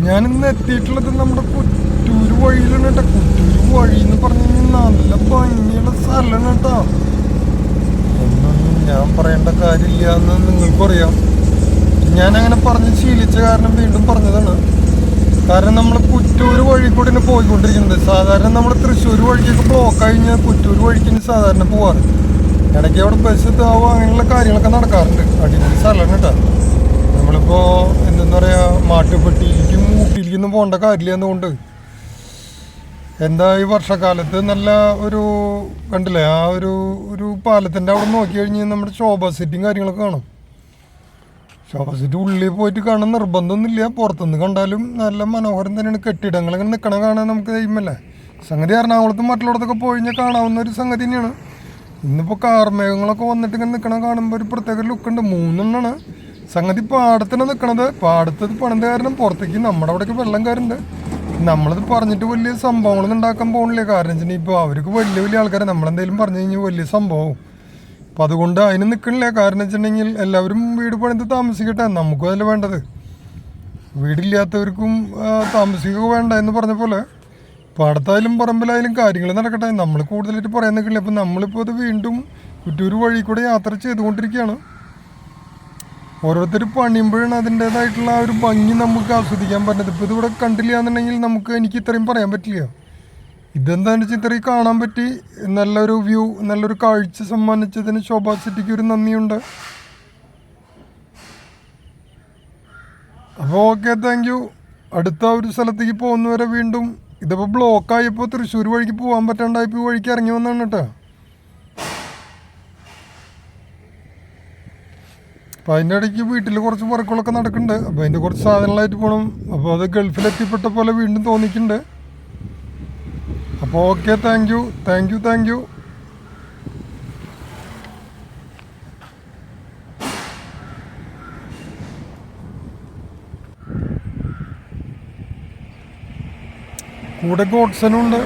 ഞാനിന്ന് എത്തിയിട്ടുള്ളത് നമ്മുടെ കുറ്റൂര് വഴിയിലാണ് കേട്ടോ. കുറ്റൂര് വഴി എന്ന് പറഞ്ഞു കഴിഞ്ഞാൽ നല്ല ഭംഗിയുള്ള സ്ഥലമാണ് കേട്ടോ. ഒന്നും ഞാൻ പറയേണ്ട കാര്യമില്ല എന്ന് നിങ്ങൾക്കും അറിയാം. ഞാനങ്ങനെ പറഞ്ഞ് ശീലിച്ച കാരണം വീണ്ടും പറഞ്ഞതാണ്. കാരണം നമ്മൾ കുറ്റൂര് വഴി കൂടെ തന്നെ പോയിക്കൊണ്ടിരിക്കുന്നത്. സാധാരണ നമ്മൾ തൃശ്ശൂർ വഴിക്കൊക്കെ ബ്ലോക്ക് കഴിഞ്ഞാൽ കുറ്റൂര് വഴിക്ക് സാധാരണ പോവാറ്. ഇടയ്ക്ക് അവിടെ ബസ് എത്താവോ അങ്ങനെയുള്ള കാര്യങ്ങളൊക്കെ നടക്കാറുണ്ട്. അടിപൊളി സ്ഥലമാണ് കേട്ടോ. നമ്മളിപ്പോൾ എന്താ പറയുക, മാട്ടുപ്പെട്ടിയിലേക്കും ഊട്ടിയിലേക്കൊന്നും പോകേണ്ട കാര്യമില്ല. എന്നുകൊണ്ട് എന്താ ഈ വർഷക്കാലത്ത് നല്ല ഒരു കണ്ടില്ലേ, ആ ഒരു പാലത്തിൻ്റെ അവിടെ നോക്കി കഴിഞ്ഞാൽ നമ്മുടെ ശോഭ സിറ്റിയും കാര്യങ്ങളൊക്കെ കാണും. ശോഭ സിറ്റി ഉള്ളിൽ പോയിട്ട് കാണാൻ നിർബന്ധമൊന്നുമില്ല, പുറത്തുനിന്ന് കണ്ടാലും നല്ല മനോഹരം തന്നെയാണ്. കെട്ടിടങ്ങൾ ഇങ്ങനെ നിൽക്കണ കാണാൻ നമുക്ക് കഴിയുമല്ലേ. സംഗതി എറണാകുളത്തും മറ്റുള്ളടത്തൊക്കെ പോയി കഴിഞ്ഞാൽ കാണാവുന്ന ഒരു സംഗതി തന്നെയാണ്. ഇന്നിപ്പോൾ കാർമേഘങ്ങളൊക്കെ വന്നിട്ട് ഇങ്ങനെ നിൽക്കണ കാണുമ്പോൾ ഒരു പ്രത്യേക ലുക്കുണ്ട്. 3 സംഗതി പാടത്തിന് നിൽക്കണത്. പാടത്തത് പണിത് കാരണം പുറത്തേക്ക് നമ്മുടെ അവിടേക്ക് വെള്ളം കയറുന്നുണ്ട്. നമ്മളത് പറഞ്ഞിട്ട് വലിയ സംഭവങ്ങളൊന്നും ഉണ്ടാക്കാൻ പോകണില്ല. കാരണം വെച്ചിട്ടുണ്ടെങ്കിൽ ഇപ്പോൾ അവർക്ക് വലിയ വലിയ ആൾക്കാരെ നമ്മളെന്തെങ്കിലും പറഞ്ഞു കഴിഞ്ഞാൽ വലിയ സംഭവം. അപ്പോൾ അതുകൊണ്ട് അതിന് നിൽക്കണില്ല. കാരണം വെച്ചിട്ടുണ്ടെങ്കിൽ എല്ലാവരും വീട് പണിത് താമസിക്കട്ടെ, നമുക്കും അതല്ല വേണ്ടത്. വീടില്ലാത്തവർക്കും താമസിക്കുക വേണ്ട എന്ന് പറഞ്ഞ പോലെ പാടത്തായാലും പറമ്പിലായാലും കാര്യങ്ങൾ നടക്കട്ടെ. നമ്മൾ കൂടുതലായിട്ട് പറയാൻ നിൽക്കില്ല. അപ്പം നമ്മളിപ്പോൾ അത് വീണ്ടും കുറ്റൂർ വഴി കൂടെ യാത്ര ചെയ്തുകൊണ്ടിരിക്കുകയാണ്. ഓരോരുത്തർ പണിയുമ്പോഴാണ് അതിൻ്റേതായിട്ടുള്ള ആ ഒരു ഭംഗി നമുക്ക് ആസ്വദിക്കാൻ പറ്റുന്നത്. ഇപ്പോൾ ഇതിവിടെ കണ്ടില്ല എന്നുണ്ടെങ്കിൽ എനിക്ക് ഇത്രയും പറയാൻ പറ്റില്ല. ഇതെന്താണെന്ന് വെച്ചാൽ ഇത്രയും കാണാൻ പറ്റി, നല്ലൊരു വ്യൂ, നല്ലൊരു കാഴ്ച സമ്മാനിച്ചതിന് ശോഭാ സിറ്റിക്ക് ഒരു നന്ദിയുണ്ട്. അപ്പോൾ ഓക്കെ, താങ്ക് യു. അടുത്ത ഒരു സ്ഥലത്തേക്ക് പോകുന്നവരെ വീണ്ടും ഇതിപ്പോൾ ബ്ലോക്കായപ്പോൾ തൃശ്ശൂർ വഴിക്ക് പോകാൻ പറ്റാണ്ടായപ്പോൾ വഴിക്ക് ഇറങ്ങി വന്നാണ് കേട്ടോ. അപ്പോൾ അതിൻ്റെ ഇടയ്ക്ക് വീട്ടിൽ കുറച്ച് വർക്കുകളൊക്കെ നടക്കുന്നുണ്ട്. അപ്പോൾ അതിൻ്റെ കുറച്ച് സാധനങ്ങളായിട്ട് പോകണം. അപ്പോൾ അത് ഗൾഫിലെത്തിപ്പെട്ട പോലെ വീണ്ടും തോന്നിക്കുന്നുണ്ട്. അപ്പോൾ ഓക്കെ, താങ്ക് യു. കൂടെ ഗോഡ്സനും ഉണ്ട്.